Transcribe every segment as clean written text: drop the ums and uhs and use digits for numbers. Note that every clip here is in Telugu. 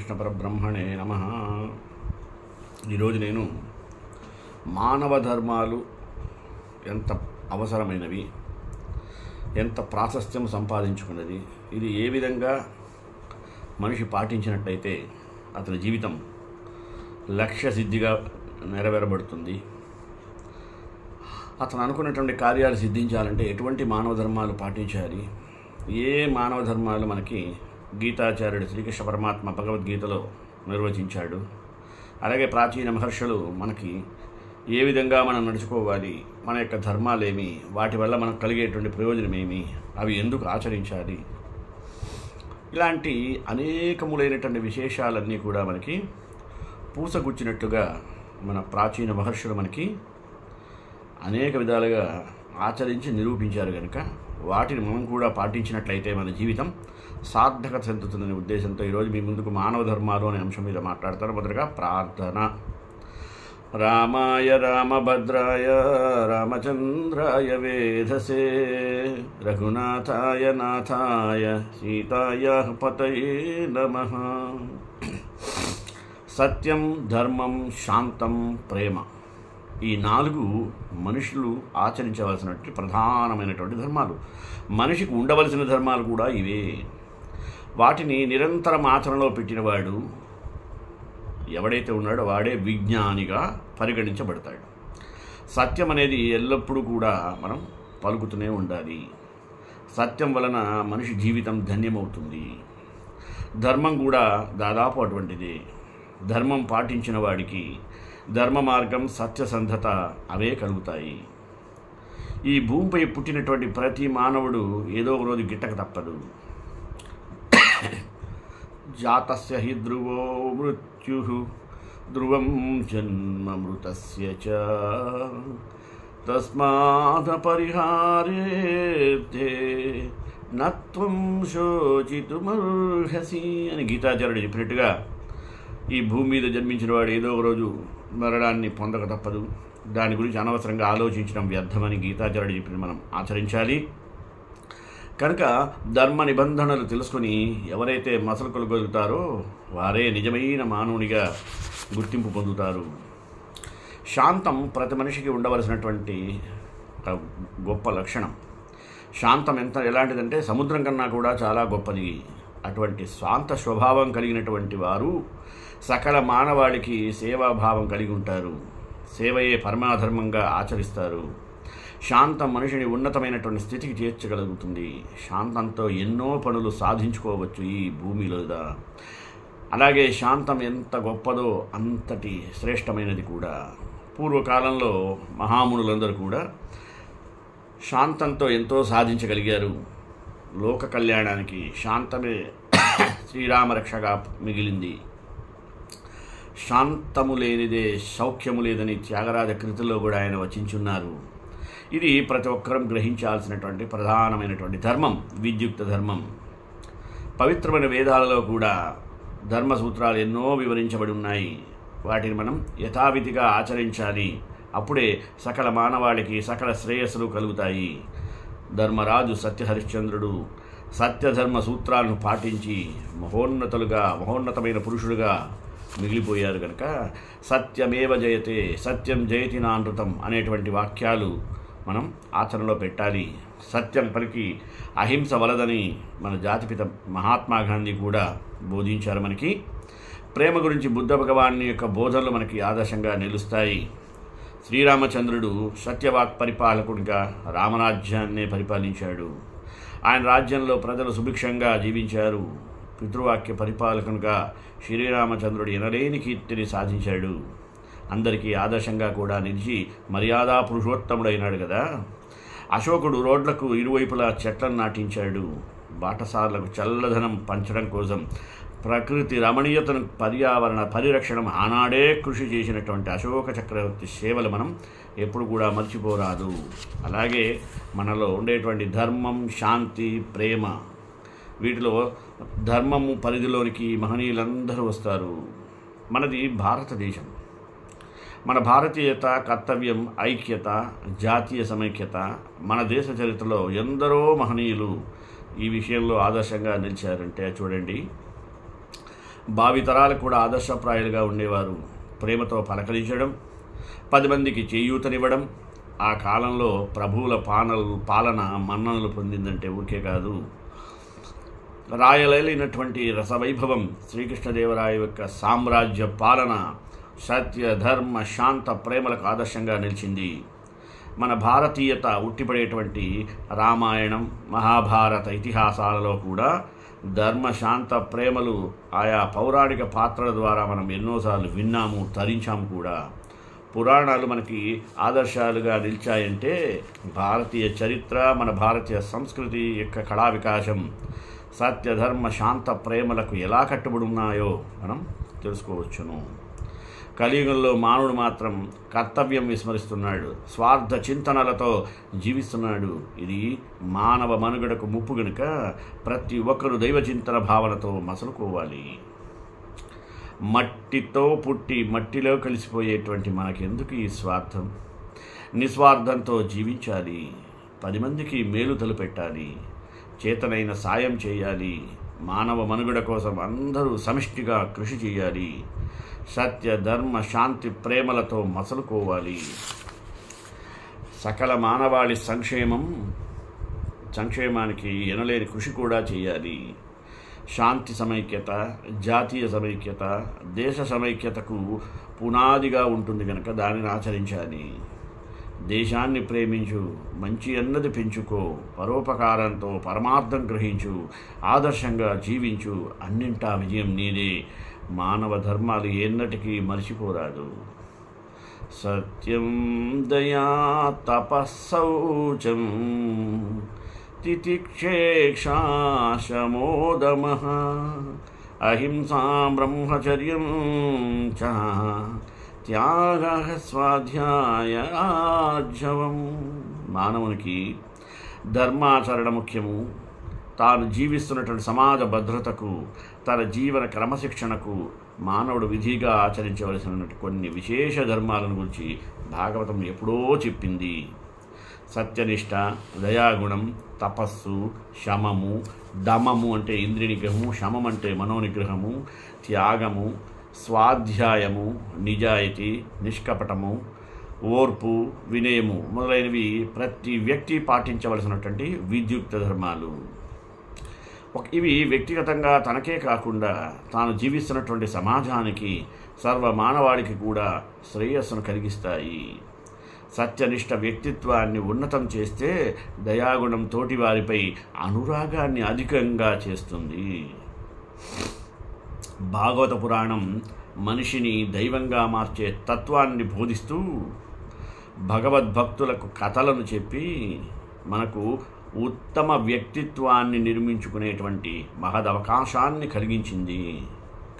శ్రీకృష్ణ పరబ్రహ్మణే నమః. ఈరోజు నేను మానవ ధర్మాలు ఎంత అవసరమైనవి, ఎంత ప్రాశస్త్యం సంపాదించుకున్నది, ఇది ఏ విధంగా మనిషి పాటించినట్లయితే అతని జీవితం లక్ష్య సిద్ధిగా నెరవేరబడుతుంది, అతను అనుకున్నటువంటి కార్యాలు సిద్ధించాలంటే ఎటువంటి మానవ ధర్మాలు పాటించాలి, ఏ మానవ ధర్మాలు మనకి గీతాచార్యుడు శ్రీకృష్ణ పరమాత్మ భగవద్గీతలో నిర్వచించాడు, అలాగే ప్రాచీన మహర్షులు మనకి ఏ విధంగా మనం నడుచుకోవాలి, మన యొక్క ధర్మాలేమి, వాటి వల్ల మనకు కలిగేటువంటి ప్రయోజనం ఏమి, అవి ఎందుకు ఆచరించాలి, ఇలాంటి అనేకములైనటువంటి విశేషాలన్నీ కూడా మనకి పూసగుచ్చినట్టుగా మన ప్రాచీన మహర్షులు మనకి అనేక విధాలుగా ఆచరించి నిరూపించారు. కనుక వాటిని మనం కూడా పాటించినట్లయితే మన జీవితం సార్థకత చెందుతుందనే ఉద్దేశంతో ఈరోజు మీ ముందుకు మానవ ధర్మాలు అనే అంశం మీద మాట్లాడతారు. మొదటగా ప్రార్థన. రామాయ రామభద్రాయ రామచంద్రాయ వేధసే రఘునాథాయ నాథాయ సీతాయ పతయే నమః. సత్యం, ధర్మం, శాంతం, ప్రేమ, ఈ 4 మనుషులు ఆచరించవలసినటువంటి ప్రధానమైనటువంటి ధర్మాలు. మనిషికి ఉండవలసిన ధర్మాలు కూడా ఇవే. వాటిని నిరంతరం ఆచరణలో పెట్టినవాడు ఎవడైతే ఉన్నాడో వాడే విజ్ఞానిగా పరిగణించబడతాడు. సత్యం అనేది ఎల్లప్పుడూ కూడా మనం పలుకుతూనే ఉండాలి. సత్యం వలన మనిషి జీవితం ధన్యమవుతుంది. ధర్మం కూడా దాదాపు అటువంటిదే. ధర్మం పాటించిన వాడికి ధర్మ మార్గం, సత్యసంధత అవే కలుగుతాయి. ఈ భూమిపై పుట్టినటువంటి ప్రతి మానవుడు ఏదో ఒక రోజు గిట్టక తప్పదు. జాతస్య హి ధ్రువో మృత్యుః ధ్రువం జన్మ మృతస్య చ తస్మాదపరిహారేర్థే నత్వం శోచితుమర్హసి అని గీతాచార్యుడు చెప్పినట్టుగా ఈ భూమి మీద జన్మించిన వాడు ఏదో ఒక రోజు మరణాన్ని పొందక తప్పదు. దాని గురించి అనవసరంగా ఆలోచించడం వ్యర్థమని గీతాచార్యుడు చెప్పిన మనం ఆచరించాలి. కనుక ధర్మ నిబంధనలు తెలుసుకొని ఎవరైతే మసలు కొలగలుగుతారో వారే నిజమైన మానవునిగా గుర్తింపు పొందుతారు. శాంతం ప్రతి మనిషికి ఉండవలసినటువంటి గొప్ప లక్షణం. శాంతం ఎలాంటిదంటే సముద్రం కన్నా కూడా చాలా గొప్పది. అటువంటి శాంత స్వభావం కలిగినటువంటి వారు సకల మానవాళికి సేవాభావం కలిగి ఉంటారు. సేవయే పరమాధర్మంగా ఆచరిస్తారు. శాంతం మనిషిని ఉన్నతమైనటువంటి స్థితికి చేర్చగలుగుతుంది. శాంతంతో ఎన్నో పనులు సాధించుకోవచ్చు ఈ భూమిలో. అలాగే శాంతం ఎంత గొప్పదో అంతటి శ్రేష్టమైనది కూడా. పూర్వకాలంలో మహామునులందరూ కూడా శాంతంతో ఎంతో సాధించగలిగారు. లోక కళ్యాణానికి శాంతమే శ్రీరామరక్షగా మిగిలింది. శాంతము లేనిదే సౌఖ్యము లేదని త్యాగరాజ కృతిలో కూడా ఆయన వచించున్నారు. ఇది ప్రతి ఒక్కరం గ్రహించాల్సినటువంటి ప్రధానమైనటువంటి ధర్మం, విద్యుక్త ధర్మం. పవిత్రమైన వేదాలలో కూడా ధర్మ సూత్రాలు ఎన్నో వివరించబడి ఉన్నాయి. వాటిని మనం యథావిధిగా ఆచరించాలి. అప్పుడే సకల మానవాళికి సకల శ్రేయస్సులు కలుగుతాయి. ధర్మరాజు సత్యహరిశ్చంద్రుడు సత్యధర్మ సూత్రాలను పాటించి మహోన్నతమైన పురుషుడుగా మిగిలిపోయారు. కనుక సత్యమేవ జయతే, సత్యం జయతి నానృతం అనేటువంటి వాక్యాలు మనం ఆచరణలో పెట్టాలి. సత్యం పలికి అహింస వలదని మన జాతిపిత మహాత్మా గాంధీ కూడా బోధించారు. మనకి ప్రేమ గురించి బుద్ధ భగవాన్ని యొక్క బోధనలు మనకి ఆదర్శంగా నిలుస్తాయి. శ్రీరామచంద్రుడు సత్యవాక్ పరిపాలకుడిగా రామరాజ్యాన్నే పరిపాలించాడు. ఆయన రాజ్యంలో ప్రజలు సుభిక్షంగా జీవించారు. పితృవాక్య పరిపాలకునిగా శ్రీరామచంద్రుడు ఎనలేని కీర్తిని సాధించాడు. అందరికీ ఆదర్శంగా కూడా నిలిచి మర్యాదా పురుషోత్తముడైనాడు కదా. అశోకుడు రోడ్లకు ఇరువైపులా చెట్లను నాటించాడు. బాటసార్లకు చల్లదనం పంచడం కోసం ప్రకృతి రమణీయతను, పర్యావరణ పరిరక్షణ ఆనాడే కృషి చేసినటువంటి అశోక చక్రవర్తి సేవలు మనం ఎప్పుడు కూడా మర్చిపోరాదు. అలాగే మనలో ఉండేటువంటి ధర్మం, శాంతి, ప్రేమ, వీటిలో ధర్మము పరిధిలోనికి మహనీయులందరూ వస్తారు. మనది భారతదేశం. మన భారతీయత, కర్తవ్యం, ఐక్యత, జాతీయ సమైక్యత మన దేశ చరిత్రలో ఎందరో మహనీయులు ఈ విషయంలో ఆదర్శంగా నిలిచారంటే చూడండి. భావితరాలకు కూడా ఆదర్శప్రాయాలుగా ఉండేవారు. ప్రేమతో పలకరించడం, 10 మందికి చేయూతనివ్వడం. ఆ కాలంలో ప్రభువుల పాలన మన్ననలు పొందిందంటే ఊరికే కాదు. రాయలేలినటువంటి రసవైభవం శ్రీకృష్ణదేవరాయ యొక్క సామ్రాజ్య పాలన సత్య ధర్మ శాంత ప్రేమలకు ఆదర్శంగా నిలిచింది. మన భారతీయత ఉట్టిపడేటువంటి రామాయణం మహాభారత ఇతిహాసాలలో కూడా ధర్మశాంత ప్రేమలు ఆయా పౌరాణిక పాత్రల ద్వారా మనం ఎన్నోసార్లు విన్నాము, తరించాము కూడా. పురాణాలు మనకి ఆదర్శాలుగా నిలిచాయంటే భారతీయ చరిత్ర, మన భారతీయ సంస్కృతి యొక్క కళా వికాసం సత్యధర్మ శాంత ప్రేమలకు ఎలా కట్టుబడి ఉన్నాయో మనం తెలుసుకోవచ్చును. కలియుగంలో మానవుడు మాత్రం కర్తవ్యం విస్మరిస్తున్నాడు, స్వార్థ చింతనలతో జీవిస్తున్నాడు. ఇది మానవ మనుగడకు ముప్పు గనుక ప్రతి ఒక్కరూ దైవ చింతన భావనతో మసలుకోవాలి. మట్టితో పుట్టి మట్టిలో కలిసిపోయేటువంటి మనకెందుకు ఈ స్వార్థం? నిస్వార్థంతో జీవించాలి, 10 మందికి మేలు తలపెట్టాలి, చేతనైన సాయం చేయాలి. మానవ మనుగడ కోసం అందరూ సమిష్టిగా కృషి చేయాలి. సత్య ధర్మ శాంతి ప్రేమలతో మసలుకోవాలి. సకల మానవాళి సంక్షేమానికి ఎనలేని కృషి కూడా చేయాలి. శాంతి సమైక్యత, జాతీయ సమైక్యత, దేశ సమైక్యతకు పునాదిగా ఉంటుంది కనుక దానిని ఆచరించాలి. దేశాన్ని ప్రేమించు, మంచి అన్నది పెంచుకో, పరోపకారంతో పరమార్థం గ్రహించు, ఆదర్శంగా జీవించు, అన్నింటా విజయం నీదే. మానవ ధర్మాలు ఎన్నటికీ మర్చిపోరాదు. సత్యం దయా తపస్సౌచం తితిక్షేక్షా శమోదమః అహింసా బ్రహ్మచర్యం చ త్యాగః స్వాధ్యాయార్జవం. మానవునికి ధర్మాచరణ ముఖ్యము. తాను జీవిస్తున్నటువంటి సమాజ భద్రతకు, తన జీవన క్రమశిక్షణకు మానవుడు విధిగా ఆచరించవలసిన కొన్ని విశేష ధర్మాలను గురించి భాగవతం ఎప్పుడో చెప్పింది. సత్యనిష్ట, దయాగుణం, తపస్సు, శమము, దమము అంటే ఇంద్రియ నిగ్రహము, శమం అంటే మనోనిగ్రహము, త్యాగము, స్వాధ్యాయము, నిజాయితీ, నిష్కపటము, ఓర్పు, వినయము మొదలైనవి ప్రతి వ్యక్తి పాటించవలసినటువంటి విద్యుక్త ధర్మాలు. ఇవి వ్యక్తిగతంగా తనకే కాకుండా తాను జీవిస్తున్నటువంటి సమాజానికి, సర్వ మానవాళికి కూడా శ్రేయస్సును కలిగిస్తాయి. సత్యనిష్ట వ్యక్తిత్వాన్ని ఉన్నతం చేస్తే దయాగుణం తోటి వారిపై అనురాగాన్ని అధికంగా చేస్తుంది. భాగవత పురాణం మనిషిని దైవంగా మార్చే తత్వాన్ని బోధిస్తూ భగవద్భక్తులకు కథలను చెప్పి మనకు ఉత్తమ వ్యక్తిత్వాన్ని నిర్మించుకునేటువంటి మహదవకాశాన్ని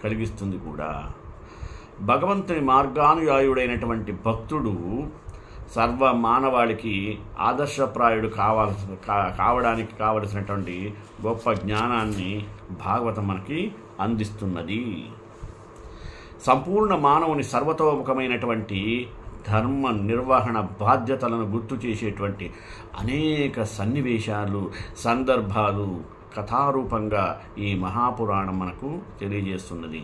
కలిగిస్తుంది కూడా. భగవంతుని మార్గానుయాయుడైనటువంటి భక్తుడు సర్వ మానవాళికి ఆదర్శప్రాయుడు కావడానికి కావలసినటువంటి గొప్ప జ్ఞానాన్ని భాగవతం మనకి అందిస్తున్నది. సంపూర్ణ మానవుని సర్వతోముఖమైనటువంటి ధర్మ నిర్వహణ బాధ్యతలను గుర్తు చేసేటువంటి అనేక సన్నివేశాలు, సందర్భాలు కథారూపంగా ఈ మహాపురాణం మనకు తెలియజేస్తున్నది.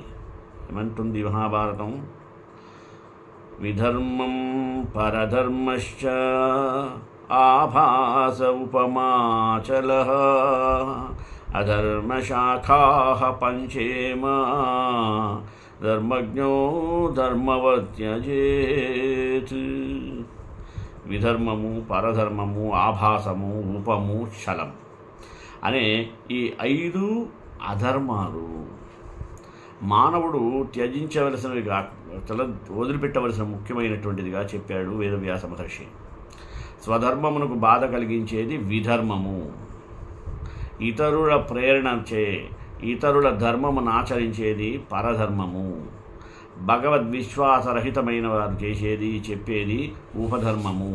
ఏమంటుంది మహాభారతం? విధర్మం పరధర్మశ్చ ఆభాస ఉపమాచలః అధర్మశాఖాః పంచేమ ధర్మజ్ఞో ధర్మవత్యజేత్. విధర్మము, పరధర్మము, ఆభాసము, ఉపము, చలం అనే ఈ 5 అధర్మాలు మానవుడు త్యజించవలసినవిగా, వదిలిపెట్టవలసిన ముఖ్యమైనటువంటిదిగా చెప్పాడు వేదవ్యాస మహర్షి. స్వధర్మమునకు బాధ కలిగించేది విధర్మము. ఇతరుల ప్రేరణచే ఇతరుల ధర్మమును ఆచరించేది పరధర్మము. భగవద్విశ్వాసరహితమైన వారు చెప్పేది ఉపధర్మము.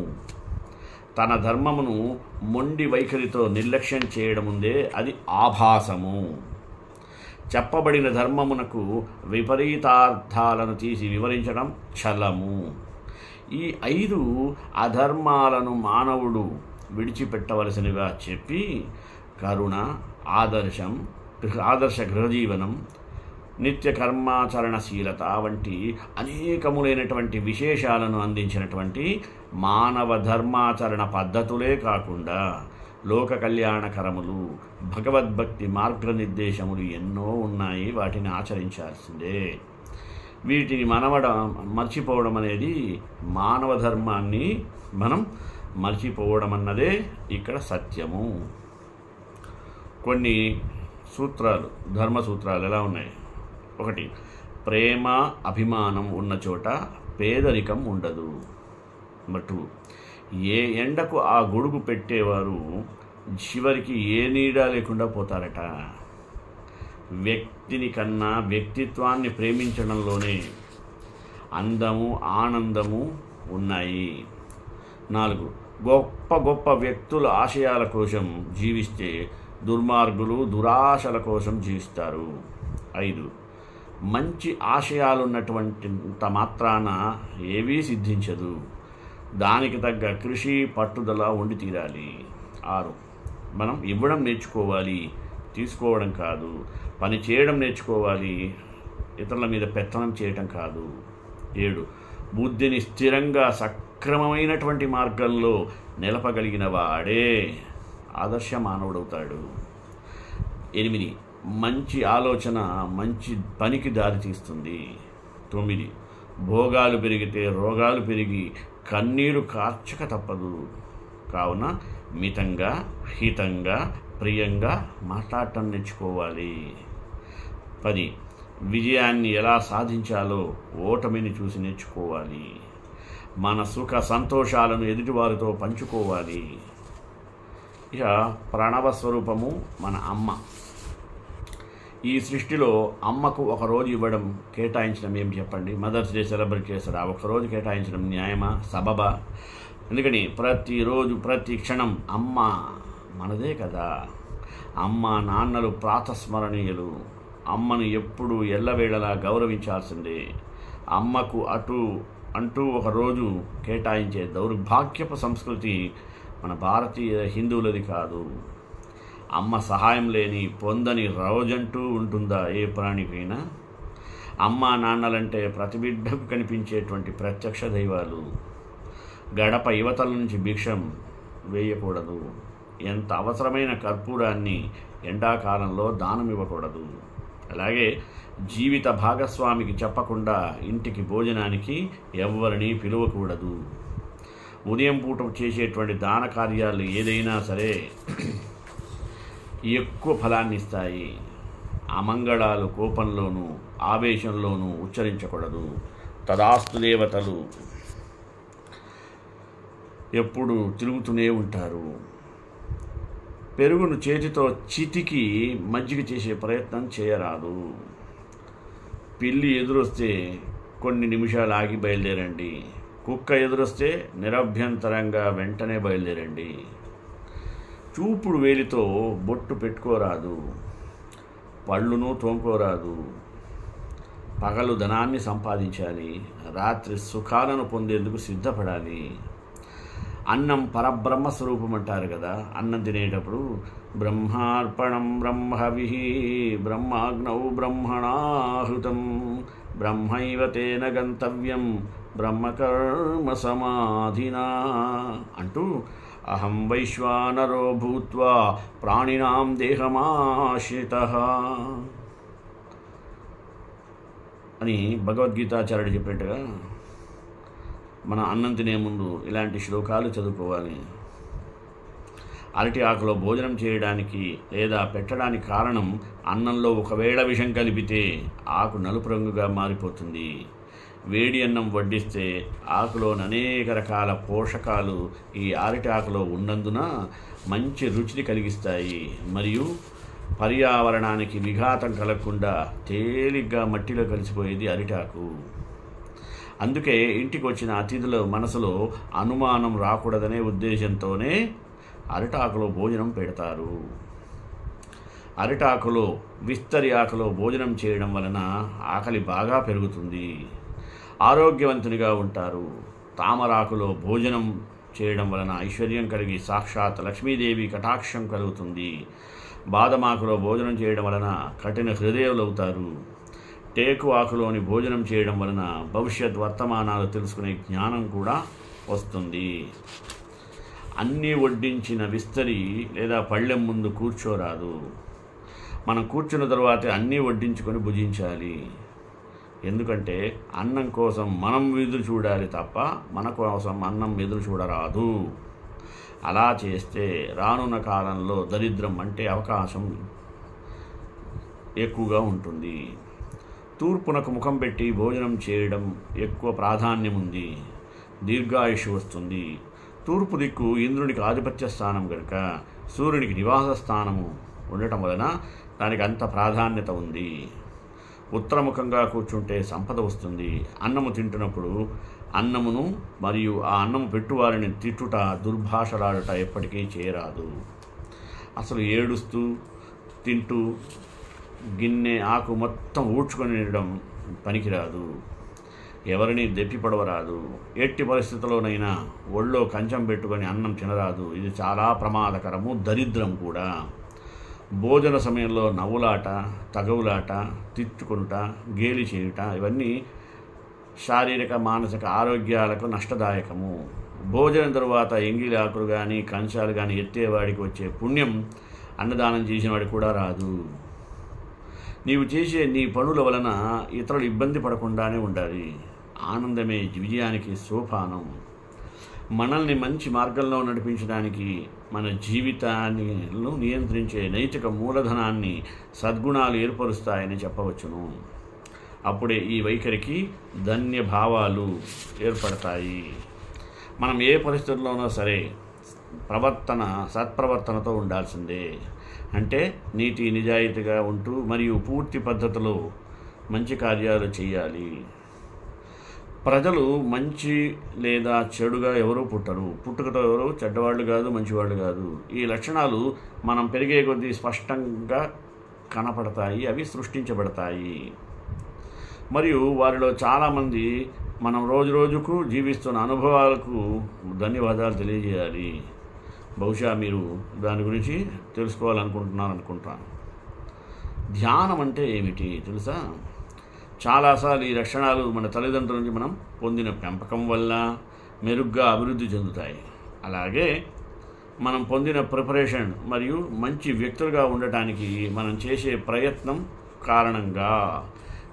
తన ధర్మమును మొండి వైఖరితో నిర్లక్ష్యం చేయడముందే అది ఆభాసము. చెప్పబడిన ధర్మమునకు విపరీతార్థాలను తీసి వివరించడం ఛలము. ఈ 5 అధర్మాలను మానవుడు విడిచిపెట్టవలసినవిగా చెప్పి కరుణ, ఆదర్శ గృహజీవనం, నిత్య కర్మాచరణశీలత వంటి అనేకములైనటువంటి విశేషాలను అందించినటువంటి మానవ ధర్మాచరణ పద్ధతులే కాకుండా లోక కళ్యాణకరములు, భగవద్భక్తి మార్గనిర్దేశములు ఎన్నో ఉన్నాయి. వాటిని ఆచరించాల్సిందే. వీటిని మర్చిపోవడం అనేది మానవ ధర్మాన్ని మనం మర్చిపోవడం అన్నదే ఇక్కడ సత్యము. కొన్ని సూత్రాలు, ధర్మ సూత్రాలు ఎలా ఉన్నాయి? 1, ప్రేమ అభిమానం ఉన్న చోట పేదరికం ఉండదు. 2, ఏ ఎండకు ఆ గొడుగు పెట్టేవారు చివరికి ఏ నీడ లేకుండా పోతారట. వ్యక్తిని కన్నా వ్యక్తిత్వాన్ని ప్రేమించడంలోనే అందము, ఆనందము ఉన్నాయి. 4, గొప్ప గొప్ప వ్యక్తుల ఆశయాల కోసం జీవిస్తే దుర్మార్గులు దురాశల కోసం జీవిస్తారు. 5, మంచి ఆశయాలున్నటువంటింత మాత్రాన ఏవీ సిద్ధించదు. దానికి తగ్గ కృషి, పట్టుదల ఉండి తీరాలి. 6, మనం ఇవ్వడం నేర్చుకోవాలి, తీసుకోవడం కాదు. పని చేయడం నేర్చుకోవాలి, ఇతరుల మీద పెత్తనం చేయటం కాదు. 7, బుద్ధిని స్థిరంగా సక్రమమైనటువంటి మార్గంలో నిలపగలిగిన వాడే ఆదర్శ మానవుడవుతాడు. 8, మంచి ఆలోచన మంచి పనికి దారితీస్తుంది. 9, భోగాలు పెరిగితే రోగాలు పెరిగి కన్నీరు కార్చక తప్పదు. కావున మితంగా, హితంగా, ప్రియంగా మాట్లాడటం నేర్చుకోవాలి. 10, విజయాన్ని ఎలా సాధించాలో ఓటమిని చూసి నేర్చుకోవాలి. మన సుఖ సంతోషాలను ఎదుటివారితో పంచుకోవాలి. ఇక ప్రణవ స్వరూపము మన అమ్మ. ఈ సృష్టిలో అమ్మకు ఒకరోజు ఇవ్వడం, కేటాయించడం ఏం చెప్పండి? మదర్స్ డే సెలబ్రేట్ చేస్తారు, ఆ ఒకరోజు కేటాయించడం న్యాయమా, సబబా? ఎందుకని ప్రతిరోజు ప్రతి క్షణం అమ్మ మనదే కదా. అమ్మ నాన్నలు ప్రాతస్మరణీయులు. అమ్మను ఎప్పుడు ఎల్లవేళలా గౌరవించాల్సిందే. అమ్మకు అంటూ ఒకరోజు కేటాయించే దౌర్భాగ్యపు సంస్కృతి మన భారతీయ హిందువులది కాదు. అమ్మ సహాయం లేని పొందని రోజంటూ ఉంటుందా ఏ ప్రాణికైనా? అమ్మ నాన్నలంటే ప్రతి బిడ్డకు కనిపించేటువంటి ప్రత్యక్ష దైవాలు. గడప యువతల నుంచి భిక్షం వేయకూడదు. ఎంత అవసరమైన కర్పూరాన్ని ఎండాకాలంలో దానం ఇవ్వకూడదు. అలాగే జీవిత భాగస్వామికి చెప్పకుండా ఇంటికి భోజనానికి ఎవరిని పిలవకూడదు. ఉదయం పూట చేసేటువంటి దాన కార్యాలు ఏదైనా సరే ఎక్కువ ఫలాన్ని ఇస్తాయి. అమంగళాలు కోపంలోనూ ఆవేశంలోనూ ఉచ్చరించకూడదు. తదాస్తు దేవతలు ఎప్పుడు తిరుగుతూనే ఉంటారు. పెరుగును చేతితో చితికి మజ్జిగ చేసే ప్రయత్నం చేయరాదు. పిల్లి ఎదురొస్తే కొన్ని నిమిషాలు ఆగి బయలుదేరండి. కుక్క ఎదురొస్తే నిరభ్యంతరంగా వెంటనే బయలుదేరండి. చూపుడు వేలితో బొట్టు పెట్టుకోరాదు. పళ్ళును తోముకోరాదు. పగలు ధనాన్ని సంపాదించాలి, రాత్రి సుఖాలను పొందేందుకు సిద్ధపడాలి. అన్నం పరబ్రహ్మ స్వరూపం అంటారు కదా. అన్నం తినేటప్పుడు బ్రహ్మార్పణం బ్రహ్మవిః బ్రహ్మాగ్నౌ బ్రహ్మణాహృతం బ్రహ్మైవ తేన గంతవ్యం బ్రహ్మకర్మ సమాధినా అంటూ అహం వైశ్వానరో భూత్వా ప్రాణినాం దేహమాశ్రితః అని భగవద్గీతాచార్యుడు చెప్పినట్టుగా మన అన్నం తినే ముందు ఇలాంటి శ్లోకాలు చదువుకోవాలి. అరటి ఆకులో భోజనం చేయడానికి లేదా పెట్టడానికి కారణం అన్నంలో ఒకవేళ విషం కలిపితే ఆకు నలుపు రంగుగా మారిపోతుంది. వేడి అన్నం వడ్డిస్తే ఆకులోని అనేక రకాల పోషకాలు ఈ అరటి ఆకులో ఉన్నందున మంచి రుచిని కలిగిస్తాయి. మరియు పర్యావరణానికి విఘాతం కలగకుండా తేలిగ్గా మట్టిలో కలిసిపోయేది అరిటాకు. అందుకే ఇంటికి వచ్చిన అతిథుల మనసులో అనుమానం రాకూడదనే ఉద్దేశంతోనే అరిటాకులో భోజనం పెడతారు. అరిటాకులో విస్తరి ఆకులో భోజనం చేయడం వలన ఆకలి బాగా పెరుగుతుంది, ఆరోగ్యవంతునిగా ఉంటారు. తామరాకులో భోజనం చేయడం వలన ఐశ్వర్యం కలిగి సాక్షాత్ లక్ష్మీదేవి కటాక్షం కలుగుతుంది. బాదమాకులో భోజనం చేయడం వలన కఠిన హృదయులవుతారు. టేకు ఆకులోని భోజనం చేయడం వలన భవిష్యత్ వర్తమానాలు తెలుసుకునే జ్ఞానం కూడా వస్తుంది. అన్నీ వడ్డించిన విస్తరి లేదా పళ్ళెం ముందు కూర్చోరాదు. మనం కూర్చున్న తర్వాతే అన్నీ వడ్డించుకొని భుజించాలి. ఎందుకంటే అన్నం కోసం మనం ఎదురు చూడాలి తప్ప మన కోసం అన్నం ఎదురు చూడరాదు. అలా చేస్తే రానున్న కాలంలో దరిద్రం అంటే అవకాశం ఎక్కువగా ఉంటుంది. తూర్పునకు ముఖం పెట్టి భోజనం చేయడం ఎక్కువ ప్రాధాన్యం ఉంది. దీర్ఘాయుషు వస్తుంది. తూర్పు దిక్కు ఇంద్రునికి ఆధిపత్య స్థానం కనుక సూర్యునికి నివాస స్థానము ఉండటం వలన దానికి అంత ప్రాధాన్యత ఉంది. ఉత్తరముఖంగా కూర్చుంటే సంపద వస్తుంది. అన్నము తింటున్నప్పుడు అన్నమును మరియు ఆ అన్నము పెట్టువారిని తిట్టుట, దుర్భాషలాడుట ఎప్పటికీ చేయరాదు. అసలు ఏడుస్తూ తింటూ గిన్నె ఆకు మొత్తం ఊడ్చుకొని తినడం పనికిరాదు. ఎవరిని దెప్పిపడవరాదు. ఎట్టి పరిస్థితుల్లోనైనా ఒళ్ళో కంచం పెట్టుకొని అన్నం తినరాదు. ఇది చాలా ప్రమాదకరము, దరిద్రం కూడా. భోజన సమయంలో నవ్వులాట, తగవులాట, తిట్టుకుంట, గేలి చేయుట ఇవన్నీ శారీరక మానసిక ఆరోగ్యాలకు నష్టదాయకము. భోజనం తరువాత ఎంగిలి ఆకులు కానీ కంచాలు కానీ ఎత్తేవాడికి వచ్చే పుణ్యం అన్నదానం చేసిన వాడికి కూడా రాదు. నీవు చేసే నీ పనుల వలన ఇతరులు ఇబ్బంది పడకుండానే ఉండాలి. ఆనందమే విజయానికి సోపానం. మనల్ని మంచి మార్గంలో నడిపించడానికి మన జీవితాన్ని నియంత్రించే నైతిక మూలధనాన్ని సద్గుణాలు ఏర్పరుస్తాయని చెప్పవచ్చును. అప్పుడే ఈ వైఖరికి ధన్య భావాలు ఏర్పడతాయి. మనం ఏ పరిస్థితుల్లోనో సరే సత్ప్రవర్తనతో ఉండాల్సిందే. అంటే నీతి నిజాయితీగా ఉంటూ మరియు పూర్తి పద్ధతిలో మంచి కార్యాలు చేయాలి. ప్రజలు మంచి లేదా చెడుగా ఎవరూ పుట్టరు. పుట్టుకతో ఎవరు చెడ్డవాళ్ళు కాదు, మంచివాళ్ళు కాదు. ఈ లక్షణాలు మనం పెరిగే కొద్దీ స్పష్టంగా కనపడతాయి. అవి సృష్టించబడతాయి. మరియు వారిలో చాలామంది మనం రోజు రోజుకు జీవిస్తున్న అనుభవాలకు ధన్యవాదాలు తెలియజేయాలి. బహుశా మీరు దాని గురించి తెలుసుకోవాలనుకుంటున్నాను. ధ్యానం అంటే ఏమిటి తెలుసా? చాలాసార్లు ఈ లక్షణాలు మన తల్లిదండ్రుల నుంచి మనం పొందిన పెంపకం వల్ల మెరుగ్గా అభివృద్ధి చెందుతాయి. అలాగే మనం పొందిన ప్రిపరేషన్ మరియు మంచి వ్యక్తులుగా ఉండటానికి మనం చేసే ప్రయత్నం కారణంగా.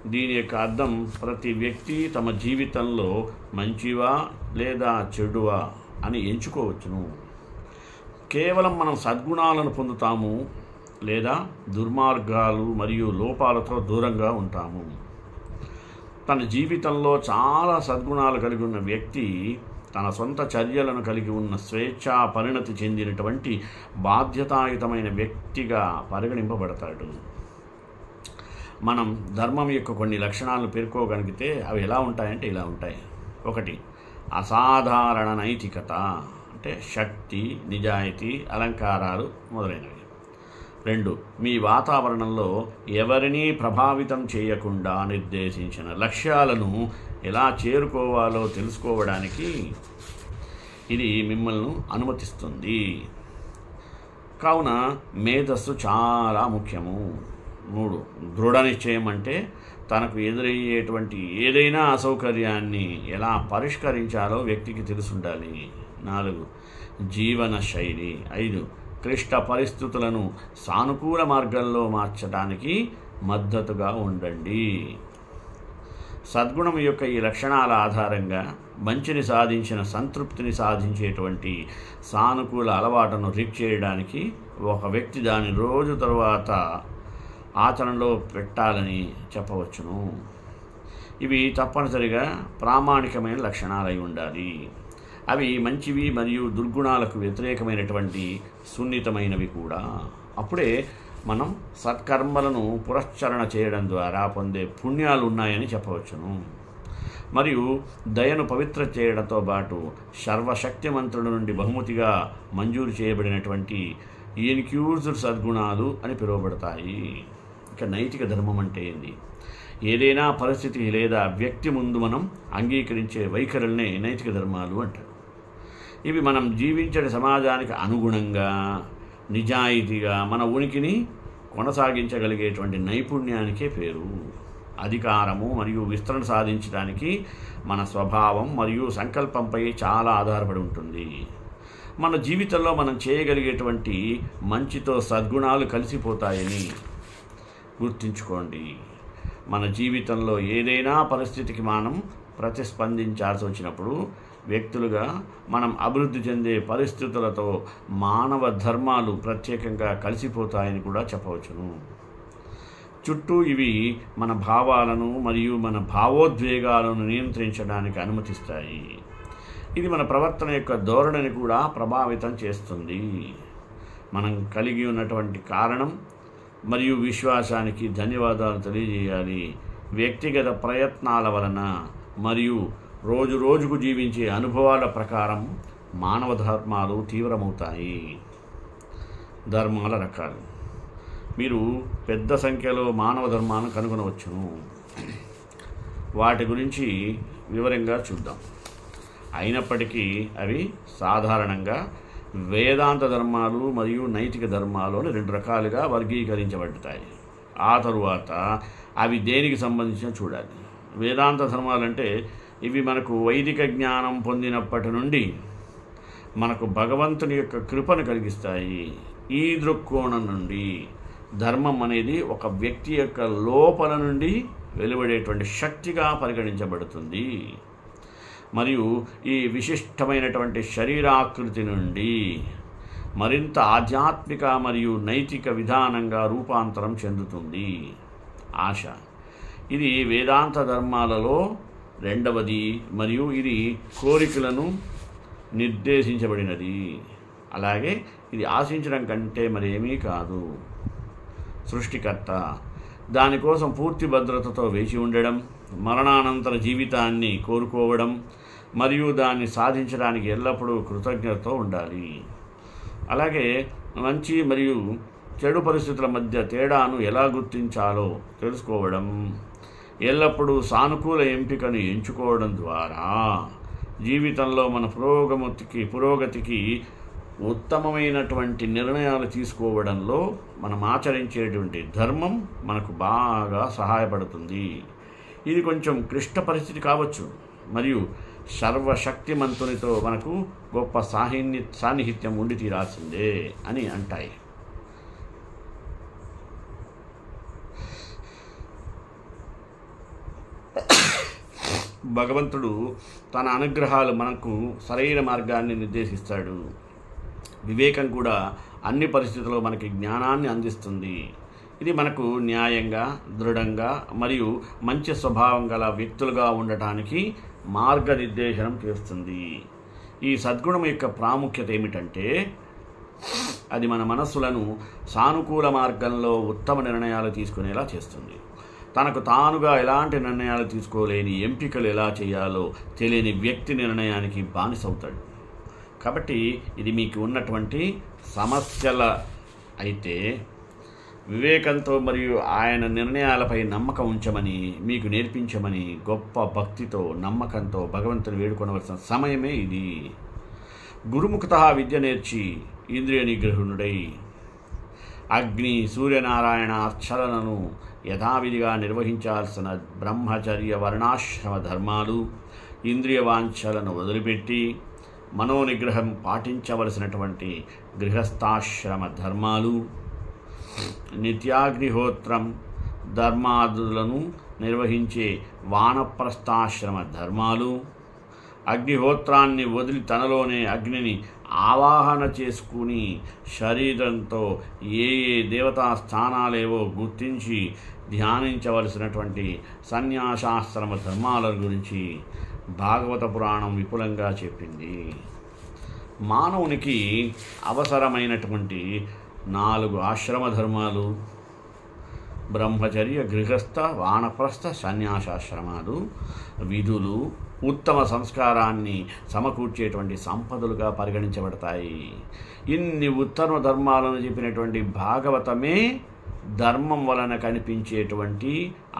దీని యొక్క అర్థం ప్రతి వ్యక్తి తమ జీవితంలో మంచివా లేదా చెడువా అని ఎంచుకోవచ్చును. కేవలం మనం సద్గుణాలను పొందుతాము లేదా దుర్మార్గాలు మరియు లోపాలతో దూరంగా ఉంటాము. తన జీవితంలో చాలా సద్గుణాలు కలిగి ఉన్న వ్యక్తి తన సొంత చర్యలను కలిగి ఉన్న స్వేచ్ఛా పరిణతి చెందినటువంటి బాధ్యతాయుతమైన వ్యక్తిగా పరిగణింపబడతాడు. మనం ధర్మం యొక్క కొన్ని లక్షణాలను పేర్కోగలిగితే అవి ఎలా ఉంటాయంటే ఇలా ఉంటాయి. 1. అసాధారణ నైతికత, అంటే శక్తి, నిజాయితీ, అలంకారాలు మొదలైనవి. 2. మీ వాతావరణంలో ఎవరినీ ప్రభావితం చేయకుండా నిర్దేశించిన లక్ష్యాలను ఎలా చేరుకోవాలో తెలుసుకోవడానికి ఇది మిమ్మల్ని అనుమతిస్తుంది. కావున మేధస్సు చాలా ముఖ్యము. 3. దృఢ నిశ్చయం, అంటే తనకు ఎదురయ్యేటువంటి ఏదైనా అసౌకర్యాన్ని ఎలా పరిష్కరించాలో వ్యక్తికి తెలుసుండాలి. 4. జీవన శైలి. 5. క్లిష్ట పరిస్థితులను సానుకూల మార్గంలో మార్చడానికి మద్దతుగా ఉండండి. సద్గుణం యొక్క ఈ లక్షణాల ఆధారంగా మంచిని సాధించిన సంతృప్తిని సాధించేటువంటి సానుకూల అలవాటును రిక్ చేయడానికి ఒక వ్యక్తి దాని రోజు తరువాత ఆచరణలో పెట్టాలని చెప్పవచ్చును. ఇవి తప్పనిసరిగా ప్రామాణికమైన లక్షణాలై ఉండాలి. అవి మంచివి మరియు దుర్గుణాలకు వ్యతిరేకమైనటువంటి సున్నితమైనవి కూడా. అప్పుడే మనం సత్కర్మలను పురస్చరణ చేయడం ద్వారా పొందే పుణ్యాలు ఉన్నాయని చెప్పవచ్చును. మరియు దయను పవిత్ర చేయడంతో పాటు సర్వశక్తిమంతుడి నుండి బహుమతిగా మంజూరు చేయబడినటువంటి ఇన్క్యూజ్డ్ సద్గుణాలు అని పిలువబడతాయి. ఇక నైతిక ధర్మం అంటే ఏంది? ఏదైనా పరిస్థితి లేదా వ్యక్తి ముందు మనం అంగీకరించే వైఖరులనే నైతిక ధర్మాలు అంటారు. ఇవి మనం జీవించే సమాజానికి అనుగుణంగా నిజాయితీగా మన ఉనికిని కొనసాగించగలిగేటువంటి నైపుణ్యానికే పేరు. అధికారము మరియు విస్తరణ సాధించడానికి మన స్వభావం మరియు సంకల్పంపై చాలా ఆధారపడి ఉంటుంది. మన జీవితంలో మనం చేయగలిగేటువంటి మంచితో సద్గుణాలు కలిసిపోతాయని గుర్తుంచుకోండి. మన జీవితంలో ఏదైనా పరిస్థితికి మనం ప్రతిస్పందించాల్సి వచ్చినప్పుడు వ్యక్తులుగా మనం అభివృద్ధి చెందే పరిస్థితులతో మానవ ధర్మాలు ప్రత్యేకంగా కలిసిపోతాయని కూడా చెప్పవచ్చును. చుట్టూ ఇవి మన భావాలను మరియు మన భావోద్వేగాలను నియంత్రించడానికి అనుమతిస్తాయి. ఇది మన ప్రవర్తన యొక్క ధోరణిని కూడా ప్రభావితం చేస్తుంది. మనం కలిగి ఉన్నటువంటి కారణం మరియు విశ్వాసానికి ధన్యవాదాలు తెలియజేయాలి. వ్యక్తిగత ప్రయత్నాల వలన మరియు రోజు రోజుకు జీవించే అనుభవాల ప్రకారం మానవ ధర్మాలు తీవ్రమవుతాయి. ధర్మాల రకాలు. మీరు పెద్ద సంఖ్యలో మానవ ధర్మాలను కనుగొనవచ్చును. వాటి గురించి వివరంగా చూద్దాం. అయినప్పటికీ అవి సాధారణంగా వేదాంత ధర్మాలు మరియు నైతిక ధర్మాలు అని 2 రకాలుగా వర్గీకరించబడతాయి. ఆ తరువాత అవి దేనికి సంబంధించిన చూడాలి. వేదాంత ధర్మాలంటే ఇవి మనకు వైదిక జ్ఞానం పొందినప్పటి నుండి మనకు భగవంతుని యొక్క కృపను కలిగిస్తాయి. ఈ దృక్కోణం నుండి ధర్మం అనేది ఒక వ్యక్తి యొక్క లోపల నుండి వెలువడేటువంటి శక్తిగా పరిగణించబడుతుంది మరియు ఈ విశిష్టమైనటువంటి శరీరాకృతి నుండి మరింత ఆధ్యాత్మిక మరియు నైతిక విధానంగా రూపాంతరం చెందుతుంది. ఆశ. ఇది వేదాంత ధర్మాలలో రెండవది మరియు ఇది కోరికలను నిర్దేశించబడినది. అలాగే ఇది ఆశించడం కంటే మరేమీ కాదు. సృష్టికర్త. దానికోసం పూర్తి భద్రతతో వేచి ఉండడం, మరణానంతర జీవితాన్ని కోరుకోవడం మరియు దాన్ని సాధించడానికి ఎల్లప్పుడూ కృతజ్ఞతతో ఉండాలి. అలాగే మంచి మరియు చెడు పరిస్థితుల మధ్య తేడాను ఎలా గుర్తించాలో తెలుసుకోవడం, ఎల్లప్పుడూ సానుకూల ఎంపికను ఎంచుకోవడం ద్వారా జీవితంలో మన పురోగతికి ఉత్తమమైనటువంటి నిర్ణయాలు తీసుకోవడంలో మనం ఆచరించేటువంటి ధర్మం మనకు బాగా సహాయపడుతుంది. ఇది కొంచెం క్లిష్ట పరిస్థితి కావచ్చు మరియు సర్వశక్తిమంతునితో మనకు గొప్ప సాన్నిహిత్యం ఉండి తీరాల్సిందే అని అంటాయి. భగవంతుడు తన అనుగ్రహాలు మనకు సరైన మార్గాన్ని నిర్దేశిస్తాడు. వివేకం కూడా అన్ని పరిస్థితుల్లో మనకి జ్ఞానాన్ని అందిస్తుంది. ఇది మనకు న్యాయంగా, దృఢంగా మరియు మంచి స్వభావం గల వ్యక్తులుగా ఉండటానికి మార్గనిర్దేశనం చేస్తుంది. ఈ సద్గుణం యొక్క ప్రాముఖ్యత ఏమిటంటే అది మన మనస్సులను సానుకూల మార్గంలో ఉత్తమ నిర్ణయాలు తీసుకునేలా చేస్తుంది. తనకు తానుగా ఎలాంటి నిర్ణయాలు తీసుకోలేని, ఎంపికలు ఎలా చేయాలో తెలియని వ్యక్తి నిర్ణయానికి బానిసవుతాడు. కాబట్టి ఇది మీకు ఉన్నటువంటి సమస్యల అయితే వివేకంతో మరియు ఆయన నిర్ణయాలపై నమ్మకం ఉంచమని మీకు నేర్పించమని గొప్ప భక్తితో నమ్మకంతో భగవంతుని వేడుకొనవలసిన సమయమే ఇది. గురుముఖత విద్య నేర్చి ఇంద్రియ నిగ్రహునుడై అగ్ని, సూర్యనారాయణ అర్చనలను యథావిధిగా నిర్వహించాల్సిన బ్రహ్మచర్య వర్ణాశ్రమ ధర్మాలు, ఇంద్రియ వాంఛలను వదిలిపెట్టి మనోనిగ్రహం పాటించవలసినటువంటి గృహస్థాశ్రమ ధర్మాలు, నిత్యాగ్నిహోత్రం ధర్మాదులను నిర్వహించే వానప్రస్థాశ్రమ ధర్మాలు, అగ్నిహోత్రాన్ని వదిలి తనలోనే అగ్నిని ఆవాహన చేసుకుని శరీరంతో ఏ దేవతా స్థానాలేవో గుర్తించి ధ్యానించవలసినటువంటి సన్యాసాశ్రమ ధర్మాల గురించి భాగవత పురాణం విపులంగా చెప్పింది. మానవునికి అవసరమైనటువంటి 4 ఆశ్రమ ధర్మాలు బ్రహ్మచర్య, గృహస్థ, వానప్రస్థ, సన్యాసాశ్రమాలు విధులు ఉత్తమ సంస్కారాన్ని సమకూర్చేటువంటి సంపదలుగా పరిగణించబడతాయి. ఇన్ని ఉత్తమ ధర్మాలను చెప్పినటువంటి భాగవతమే ధర్మం వలన కనిపించేటువంటి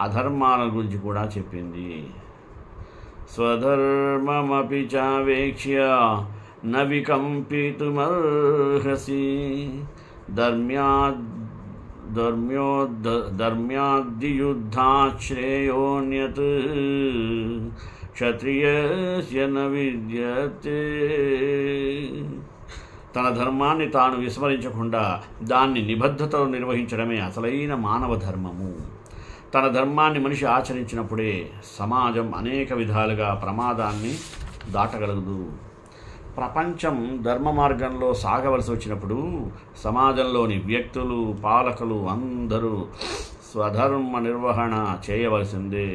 అధర్మాల గురించి కూడా చెప్పింది. స్వధర్మమపి చావేక్ష్య న వికంపితుమర్హసి ధర్మ్యాద్యుద్ధాత్ శ్రేయోన్యత్ క్షత్రియస్య న విద్యతే. తన ధర్మాన్ని తాను విస్మరించకుండా దాన్ని నిబద్ధతలో నిర్వహించడమే అసలైన మానవ ధర్మము. తన ధర్మాన్ని మనిషి ఆచరించినప్పుడే సమాజం అనేక విధాలుగా ప్రమాదాన్ని దాటగలదు. ప్రపంచం ధర్మ మార్గంలో సాగవలసి వచ్చినప్పుడు సమాజంలోని వ్యక్తులు, పాలకులు అందరూ స్వధర్మ నిర్వహణ చేయవలసిందే.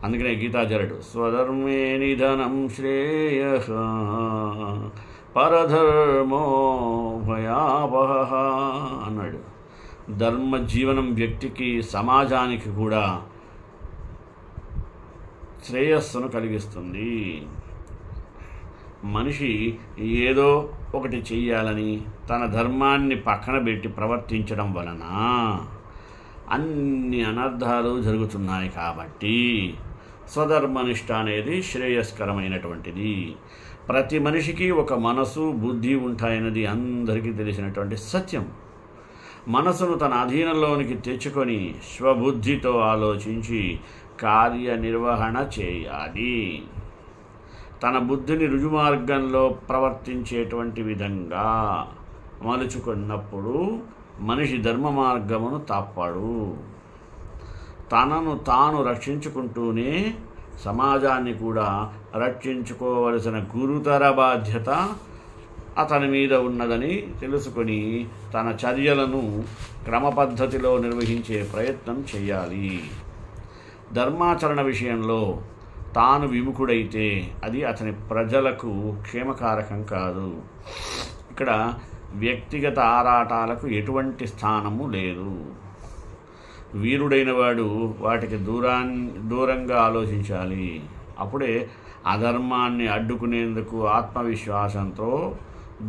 అందుకనే గీతాచార్యుడు స్వధర్మే నిధనం శ్రేయః పరధర్మో భయావహ అన్నాడు. ధర్మ జీవనం వ్యక్తికి, సమాజానికి కూడా శ్రేయస్సును కలిగిస్తుంది. మనిషి ఏదో ఒకటి చెయ్యాలని తన ధర్మాన్ని పక్కన పెట్టి ప్రవర్తించడం వలన అన్ని అనర్థాలు జరుగుతున్నాయి. కాబట్టి స్వధర్మనిష్ట అనేది శ్రేయస్కరమైనటువంటిది. ప్రతి మనిషికి ఒక మనసు, బుద్ధి ఉంటాయన్నది అందరికీ తెలిసినటువంటి సత్యం. మనసును తన అధీనంలోనికి తెచ్చుకొని స్వబుద్ధితో ఆలోచించి కార్యనిర్వహణ చేయాలి. తన బుద్ధిని రుజుమార్గంలో ప్రవర్తించేటువంటి విధంగా మలుచుకున్నప్పుడు మనిషి ధర్మ మార్గమును తప్పడు. తనను తాను రక్షించుకుంటూనే సమాజాన్ని కూడా రక్షించుకోవలసిన గురుతర బాధ్యత అతని మీద ఉన్నదని తెలుసుకొని తన చర్యలను క్రమపద్ధతిలో నిర్వహించే ప్రయత్నం చేయాలి. ధర్మాచరణ విషయంలో తాను విముఖుడైతే అది అతని ప్రజలకు క్షేమకారకం కాదు. ఇక్కడ వ్యక్తిగత ఆరాటాలకు ఎటువంటి స్థానము లేదు. వీరుడైన వాడు వాటికి దూరంగా ఆలోచించాలి. అప్పుడే అధర్మాన్ని అడ్డుకునేందుకు ఆత్మవిశ్వాసంతో,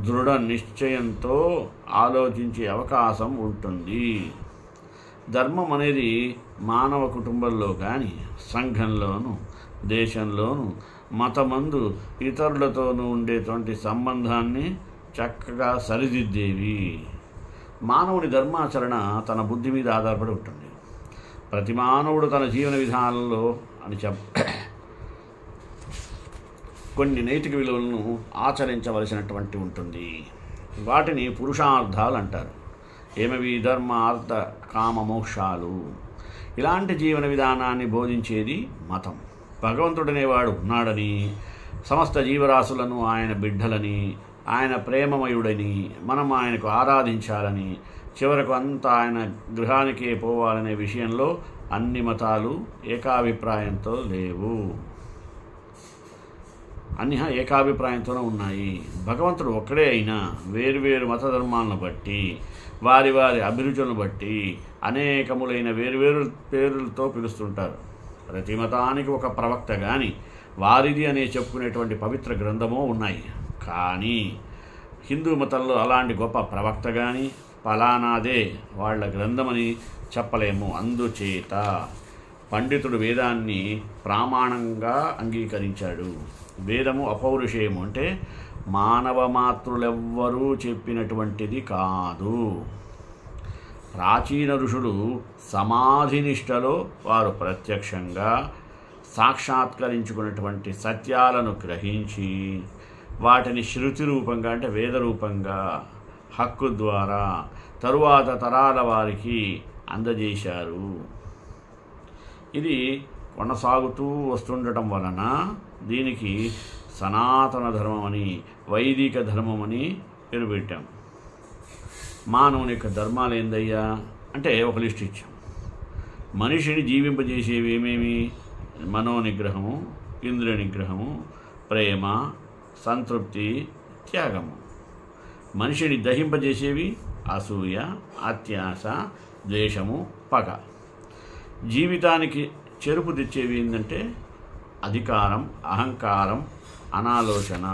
దృఢ నిశ్చయంతో ఆలోచించే అవకాశం ఉంటుంది. ధర్మం అనేది మానవ కుటుంబంలో కానీ, సంఘంలోనూ, దేశంలోనూ, మతమందు ఇతరులతోనూ ఉండేటువంటి సంబంధాన్ని చక్కగా సరిదిద్దేవి. మానవుని ధర్మాచరణ తన బుద్ధి మీద ఆధారపడి ఉంటుంది. ప్రతి మానవుడు తన జీవన విధానంలో కొన్ని నైతిక విలువలను ఆచరించవలసినటువంటి ఉంటుంది. వాటిని పురుషార్థాలు అంటారు. ఏమవి? ధర్మ, అర్థ, కామ, మోక్షాలు. ఇలాంటి జీవన విధానాన్ని బోధించేది మతం. భగవంతుడనేవాడు ఉన్నాడని, సమస్త జీవరాశులను ఆయన బిడ్డలని, ఆయన ప్రేమమయుడని, మనం ఆయనకు ఆరాధించాలని, చివరకు అంతా ఆయన గృహానికే పోవాలనే విషయంలో అన్ని మతాలు ఏకాభిప్రాయంతో లేవు. అన్ని ఏకాభిప్రాయంతోనే ఉన్నాయి. భగవంతుడు ఒక్కడే అయినా వేరువేరు మత ధర్మాలను బట్టి, వారి వారి అభిరుచులను బట్టి అనేకములైన వేరువేరు పేర్లతో పిలుస్తుంటారు. ప్రతి మతానికి ఒక ప్రవక్త కానీ, వారిది అనే చెప్పుకునేటువంటి పవిత్ర గ్రంథమో ఉన్నాయి. కానీ హిందూ మతంలో అలాంటి గొప్ప ప్రవక్త కానీ, ఫలానాదే వాళ్ళ గ్రంథమని చెప్పలేము. అందుచేత పండితుడు వేదాన్ని ప్రామాణంగా అంగీకరించాడు. వేదము అపౌరుషేయము అంటే మానవ మాతృలెవ్వరూ చెప్పినటువంటిది కాదు. ప్రాచీన ఋషులు సమాధినిష్టలో వారు ప్రత్యక్షంగా సాక్షాత్కరించుకున్నటువంటి సత్యాలను గ్రహించి వాటిని శృతి రూపంగా అంటే వేద రూపంగా హక్కు ద్వారా తరువాత తరాల వారికి అందజేశారు. ఇది కొనసాగుతూ వస్తుండటం వలన దీనికి సనాతన ధర్మమని, వైదిక ధర్మమని పేరు పెట్టాం. మానవుని యొక్క ధర్మాలు ఏందయ్యా అంటే ఒక లిస్ట్ ఇచ్చాం. మనిషిని జీవింపజేసేవి ఏమేమి? మనోనిగ్రహము, ఇంద్రియ నిగ్రహము, ప్రేమ, సంతృప్తి, త్యాగము. మనిషిని దహింపజేసేవి అసూయ, అత్యాశ, ద్వేషము, పగ. జీవితానికి చెరుపు తెచ్చేవి ఏంటంటే అధికారం, అహంకారం, అనాలోచన.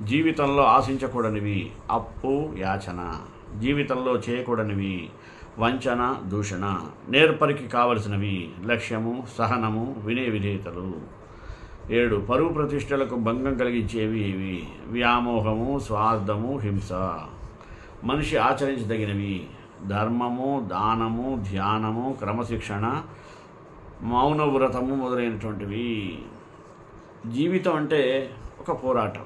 జీవితంలో ఆశించకూడనివి అప్పు, యాచన. జీవితంలో చేయకూడనివి వంచన, దూషణ. నేర్పరికి కావలసినవి లక్ష్యము, సహనము, వినయ విధేయతలు. 7 పరువు ప్రతిష్టలకు భంగం కలిగించేవి ఇవి: వ్యామోహము, స్వార్థము, హింస. మనిషి ఆచరించదగినవి ధర్మము, దానము, ధ్యానము, క్రమశిక్షణ, మౌనవ్రతము మొదలైనటువంటివి. జీవితం అంటే ఒక పోరాటం.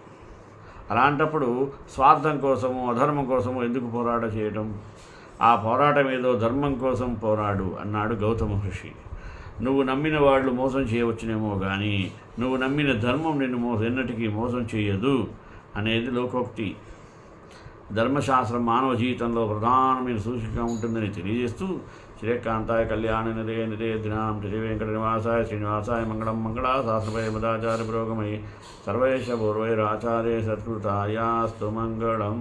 అలాంటప్పుడు స్వార్థం కోసము, అధర్మం కోసము ఎందుకు పోరాటం చేయడం? ఆ పోరాటం ఏదో ధర్మం కోసం పోరాడు అన్నాడు గౌతమ మహర్షి. నువ్వు నమ్మిన వాళ్ళు మోసం చేయవచ్చునేమో కానీ నువ్వు నమ్మిన ధర్మం నిన్ను ఎన్నటికీ మోసం చేయదు అనేది లోకోక్తి. ధర్మశాస్త్రం మానవ జీవితంలో ప్రధానమైన సూచికగా ఉంటుందని తెలియజేస్తూ శ్రీకాంతాయ కళ్యాణ నిదే నిదే దినాం శ్రీ వెంకట నివాసాయ శ్రీనివాసాయ మంగళం మంగళాశాస్త్రపై మదాచార్య పురోగమై సర్వేశ పూర్వైరాచార్య సత్కృతాయాస్తు మంగళం.